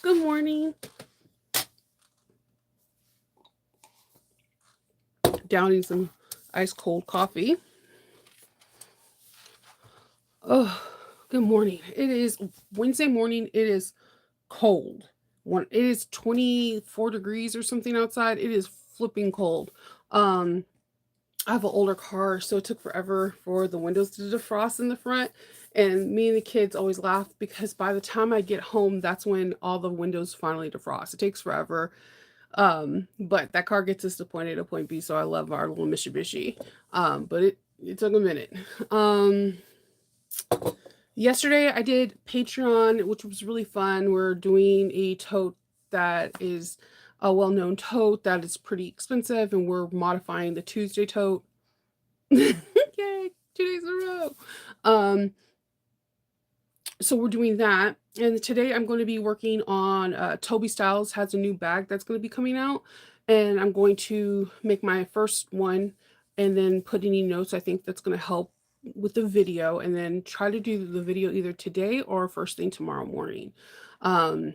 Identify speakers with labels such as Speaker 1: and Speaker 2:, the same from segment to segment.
Speaker 1: Good morning. Downing some ice cold coffee. Oh, good morning. It is Wednesday morning. It is cold. It is 24 degrees or something outside. It is flipping cold. Um, I have an older car, so it took forever for the windows to defrost in the front. And me and the kids always laugh because by the time I get home, that's when all the windows finally defrost. It takes forever. But that car gets us to point A to point B, so I love our little Mitsubishi. But it took a minute. Um, Yesterday I did Patreon, which was really fun. We're doing a tote that is a well-known tote that is pretty expensive, and we're modifying the Tuesday tote. Yay, 2 days in a row. Um, so we're doing that, and today I'm going to be working on Toby Styles has a new bag that's going to be coming out, and I'm going to make my first one and then put any notes I think that's going to help with the video, and then try to do the video either today or first thing tomorrow morning. um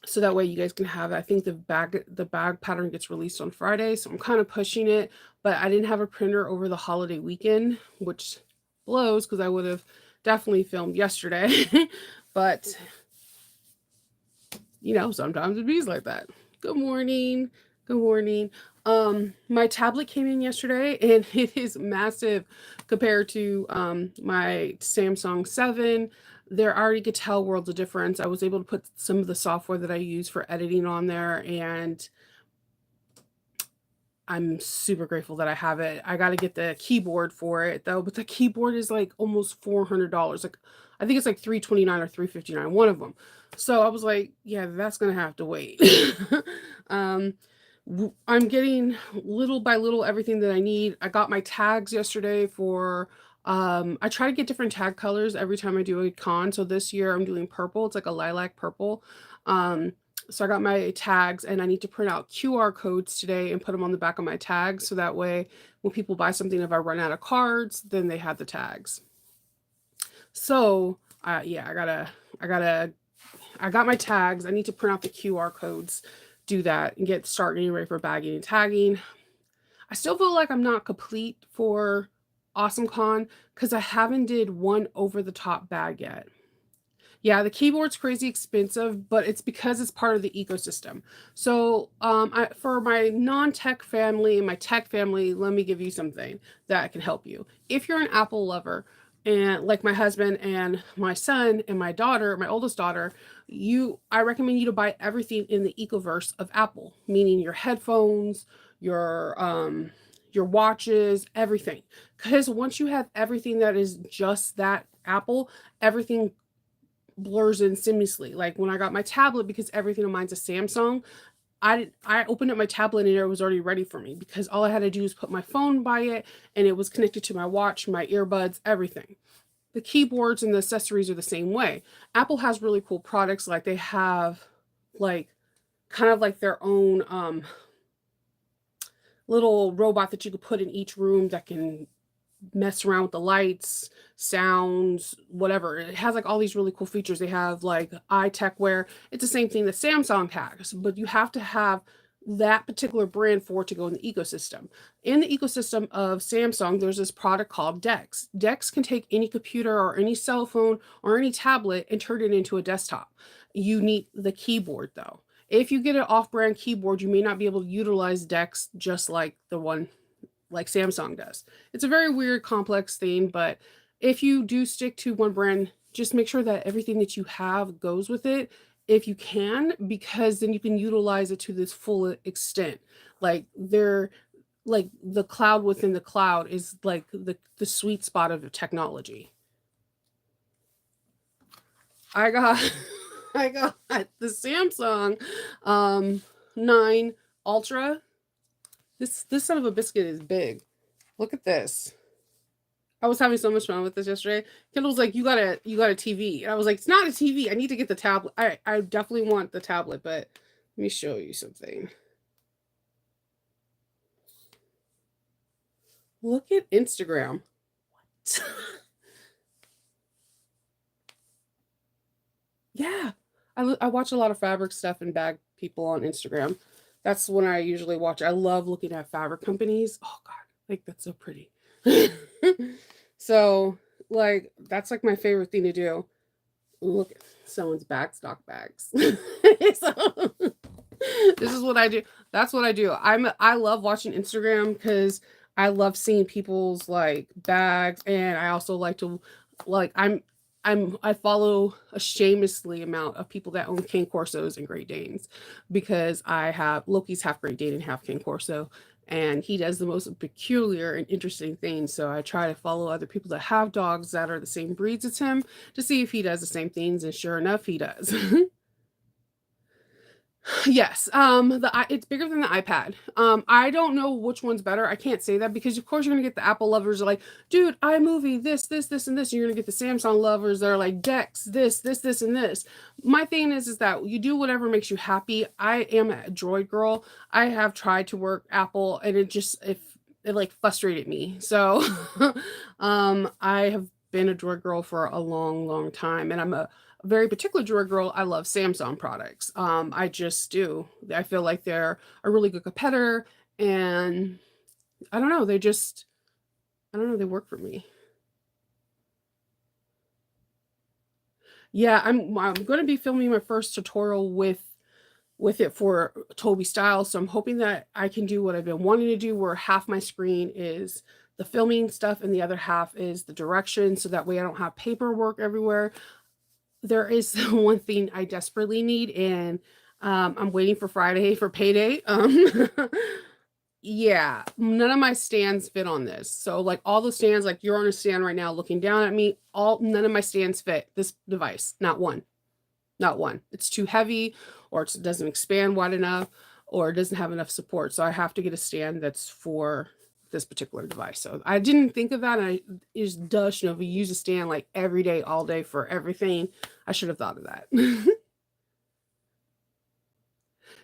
Speaker 1: so that way you guys can have it. I think the bag pattern gets released on Friday, so I'm kind of pushing it, but I didn't have a printer over the holiday weekend, which blows because I would have definitely filmed yesterday. But sometimes it bees like that. Good morning. Good morning. My tablet came in yesterday and it is massive compared to my Samsung 7. There I already could tell worlds of difference. I was able to put some of the software that I use for editing on there, and I'm super grateful that I have it. I got to get the keyboard for it though, but the keyboard is like almost $400. Like I think it's like 329 or 359, one of them. So I was like, yeah, that's going to have to wait. um I'm getting little by little everything that I need. I got my tags yesterday for I try to get different tag colors every time I do a con. So this year I'm doing purple. It's like a lilac purple. Um so I got my tags, and I need to print out QR codes today and put them on the back of my tags so that way when people buy something, if I run out of cards, then they have the tags. So yeah, I got my tags. I need to print out the QR codes, do that, and start getting ready for bagging and tagging. I still feel like I'm not complete for AwesomeCon because I haven't did one over the top bag yet. Yeah, the keyboard's crazy expensive, but it's because it's part of the ecosystem. So, for my non-tech family and my tech family, let me give you something that can help you. If you're an Apple lover, and like my husband and my son and my daughter, my oldest daughter, I recommend you to buy everything in the ecoverse of Apple, meaning your headphones, your watches, everything. Because once you have everything that is just that Apple, everything blurs in seamlessly. Like when I got my tablet, because everything of mine's a Samsung, I opened up my tablet and it was already ready for me because all I had to do was put my phone by it and it was connected to my watch, my earbuds, everything. The keyboards and the accessories are the same way. Apple has really cool products, like they have like kind of like their own little robot that you could put in each room that can mess around with the lights, sounds, whatever. It has like all these really cool features. They have like iTechWare. It's the same thing that Samsung has, but you have to have that particular brand for it to go in the ecosystem. In the ecosystem of Samsung, there's this product called Dex. Dex can take any computer or any cell phone or any tablet and turn it into a desktop. You need the keyboard though. If you get an off-brand keyboard, you may not be able to utilize Dex just like the one like Samsung does. It's a very weird, complex thing, but if you do stick to one brand, just make sure that everything that you have goes with it if you can, because then you can utilize it to this full extent. Like they're like the cloud within the cloud is like the sweet spot of the technology. I got I got the Samsung 9 Ultra. This son of a biscuit is big. Look at this. I was having so much fun with this yesterday. Kendall was like, "You got a TV," and I was like, "It's not a TV. I need to get the tablet. I definitely want the tablet, but let me show you something. Look at Instagram. Yeah, I watch a lot of fabric stuff and bag people on Instagram. That's when I usually watch. I love looking at fabric companies. Oh god, like that's so pretty. So, like that's like my favorite thing to do. Look at someone's back stock bags. So, this is what I do. That's what I do. I love watching Instagram because I love seeing people's like bags, and I also like to like I follow a shamelessly amount of people that own Cane Corsos and Great Danes because I have Loki's half Great Dane and half Cane Corso, and he does the most peculiar and interesting things. So I try to follow other people that have dogs that are the same breeds as him to see if he does the same things, and sure enough, he does. Yes, it's bigger than the iPad. I don't know which one's better. I can't say that because of course you're gonna get the Apple lovers are like, dude, iMovie, this, and this. You're gonna get the Samsung lovers that are like Dex, this, and this. My thing is that you do whatever makes you happy. I am a Droid girl. I have tried to work Apple and it just if it like frustrated me. So I have been a Droid girl for a long, long time, and I'm a very particular drawer girl. I love Samsung products. I just do. I feel like they're a really good competitor, and I don't know. They just, I don't know. They work for me. Yeah, I'm going to be filming my first tutorial with it for Toby Style. So I'm hoping that I can do what I've been wanting to do, where half my screen is the filming stuff and the other half is the direction, so that way I don't have paperwork everywhere. There is one thing I desperately need, and I'm waiting for Friday for payday. Yeah, none of my stands fit on this. So like all the stands, like you're on a stand right now looking down at me, all none of my stands fit this device. Not one. Not one. It's too heavy, or it doesn't expand wide enough, or it doesn't have enough support. So I have to get a stand that's for this particular device. So I didn't think of that. And I is duh, you know, if you use a stand like every day, all day for everything, I should have thought of that.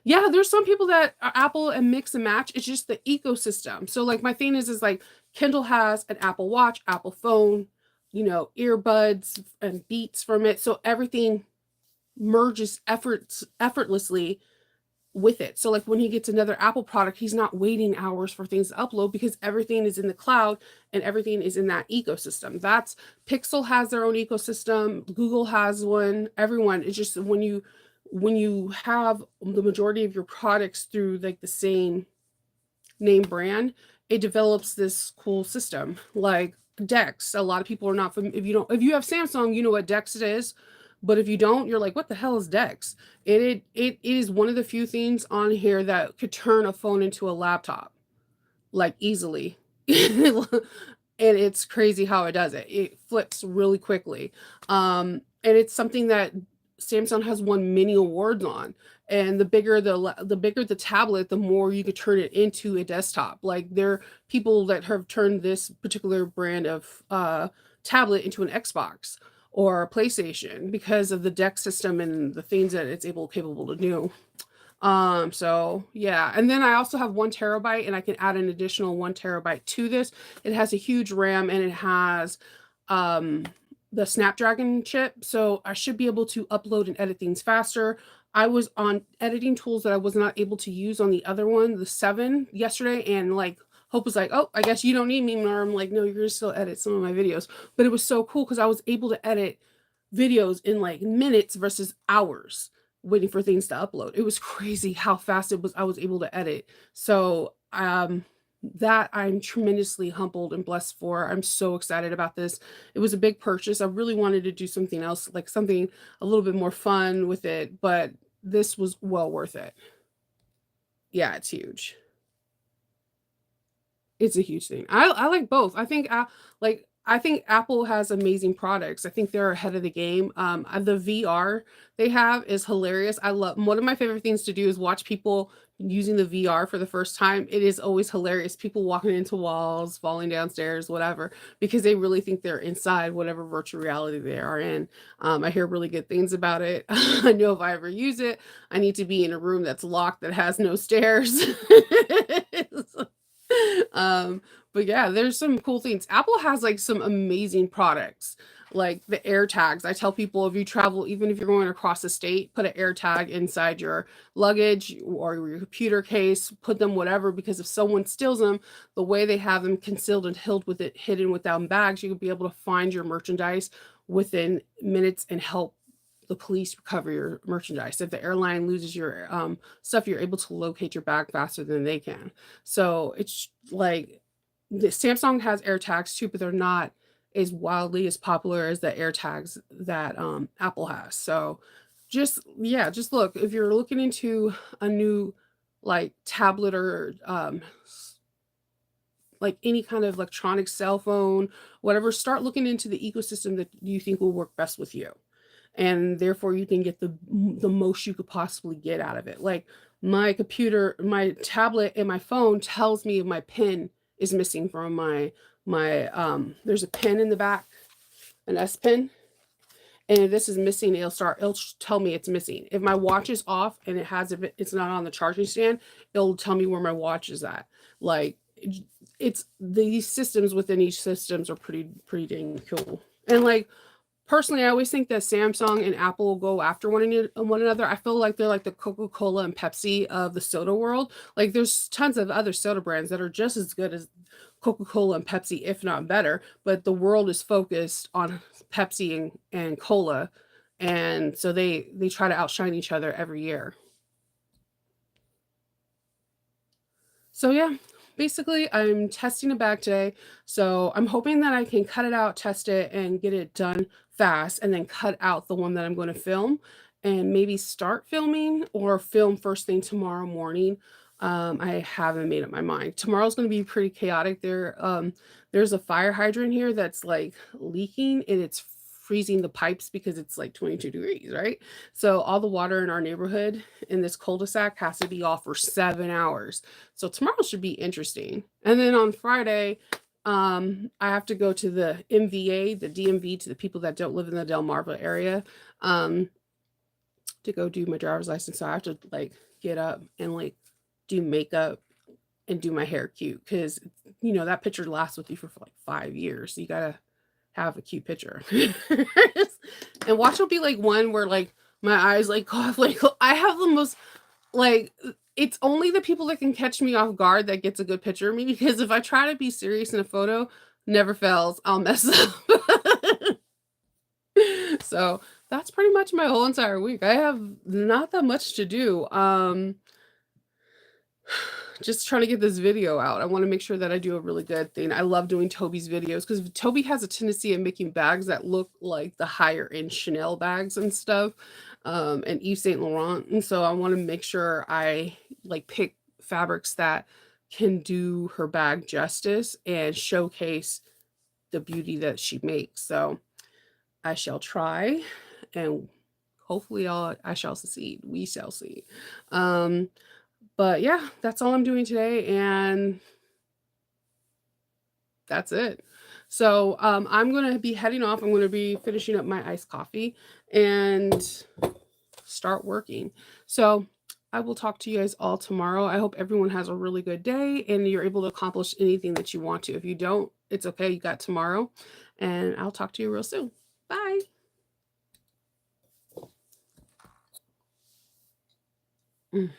Speaker 1: Yeah, there's some people that are Apple and mix and match. It's just the ecosystem. So like my thing is like Kindle has an Apple Watch, Apple phone, you know, earbuds and Beats from it. So everything merges effortlessly with it. So like when he gets another Apple product, he's not waiting hours for things to upload because everything is in the cloud and everything is in that ecosystem. That's Pixel has their own ecosystem, Google has one, everyone. It's just when you have the majority of your products through like the same name brand, it develops this cool system. Like Dex, a lot of people are not familiar. If you have Samsung, you know what Dex is. But if you don't, you're like, what the hell is Dex? It is one of the few things on here that could turn a phone into a laptop, like easily. And it's crazy how it does it. It flips really quickly. And it's something that Samsung has won many awards on. And the bigger the tablet, the more you could turn it into a desktop. Like there are people that have turned this particular brand of tablet into an Xbox or a PlayStation because of the deck system and the things that it's capable to do. So yeah, and then I also have 1 TB, and I can add an additional 1 TB to this. It has a huge RAM, and it has um the Snapdragon chip, so I should be able to upload and edit things faster. I was on editing tools that I was not able to use on the other one, the 7, yesterday, and like Hope was like, "Oh, I guess you don't need me," or I'm like, "No, you're gonna still edit some of my videos." But it was so cool because I was able to edit videos in like minutes versus hours waiting for things to upload. It was crazy how fast it was I was able to edit. So, that I'm tremendously humbled and blessed for. I'm so excited about this. It was a big purchase. I really wanted to do something else, like something a little bit more fun with it, but this was well worth it. Yeah, it's huge. It's a huge thing. I like both. I think Apple has amazing products. I think they're ahead of the game. The VR they have is hilarious. I love one of my favorite things to do is watch people using the VR for the first time. It is always hilarious. People walking into walls, falling downstairs, whatever, because they really think they're inside whatever virtual reality they are in. I hear really good things about it. I know if I ever use it, I need to be in a room that's locked that has no stairs. um but yeah, there's some cool things. Apple has like some amazing products. like the air tags. I tell people if you travel, even if you're going across the state, put an air tag inside your luggage or your computer case, put them whatever, because if someone steals them, the way they have them concealed and hidden without bags, you could be able to find your merchandise within minutes and help the police recover your merchandise. If the airline loses your stuff, you're able to locate your bag faster than they can. So it's like the Samsung has air tags too, but they're not as wildly as popular as the air tags that Apple has. So just yeah, just look if you're looking into a new like tablet or like any kind of electronic cell phone, whatever, start looking into the ecosystem that you think will work best with you, and therefore you can get the most you could possibly get out of it. Like my computer, my tablet, and my phone tells me if my pin is missing from my there's a pin in the back, an S pin, and if this is missing, it'll tell me it's missing. If my watch is off and if it's not on the charging stand, it'll tell me where my watch is at. Like it's these systems within each systems are pretty dang cool. And like personally, I always think that Samsung and Apple will go after one another. I feel like they're like the Coca-Cola and Pepsi of the soda world. Like there's tons of other soda brands that are just as good as Coca-Cola and Pepsi, if not better, but the world is focused on Pepsi and cola. And so they try to outshine each other every year. So yeah, basically I'm testing a bag today. So I'm hoping that I can cut it out, test it, and get it done fast, and then cut out the one that I'm going to film and maybe start filming or film first thing tomorrow morning. I haven't made up my mind. Tomorrow's going to be pretty chaotic. There's a fire hydrant here that's like leaking and it's freezing the pipes because it's like 22 degrees, right? So all the water in our neighborhood in this cul-de-sac has to be off for 7 hours. So tomorrow should be interesting. And then on Friday, I have to go to the MVA, the DMV, to the people that don't live in the Delmarva area, to go do my driver's license. So I have to like get up and like do makeup and do my hair cute because that picture lasts with you for like 5 years. So you gotta have a cute picture. And watch will be like one where like my eyes like cough, like I have the most like it's only the people that can catch me off guard that gets a good picture of me, because if I try to be serious in a photo, never fails, I'll mess up. So that's pretty much my whole entire week. I have not that much to do. Just trying to get this video out. I want to make sure that I do a really good thing. I love doing Toby's videos because Toby has a tendency of making bags that look like the higher end Chanel bags and stuff, and Yves Saint Laurent. And so I want to make sure I like pick fabrics that can do her bag justice and showcase the beauty that she makes. So I shall try, and hopefully I shall succeed. We shall see. But yeah, that's all I'm doing today, and that's it. So I'm gonna be heading off. I'm gonna be finishing up my iced coffee and start working. So I will talk to you guys all tomorrow. I hope everyone has a really good day and you're able to accomplish anything that you want to. If you don't, it's okay. You got tomorrow, and I'll talk to you real soon. Bye. Mm.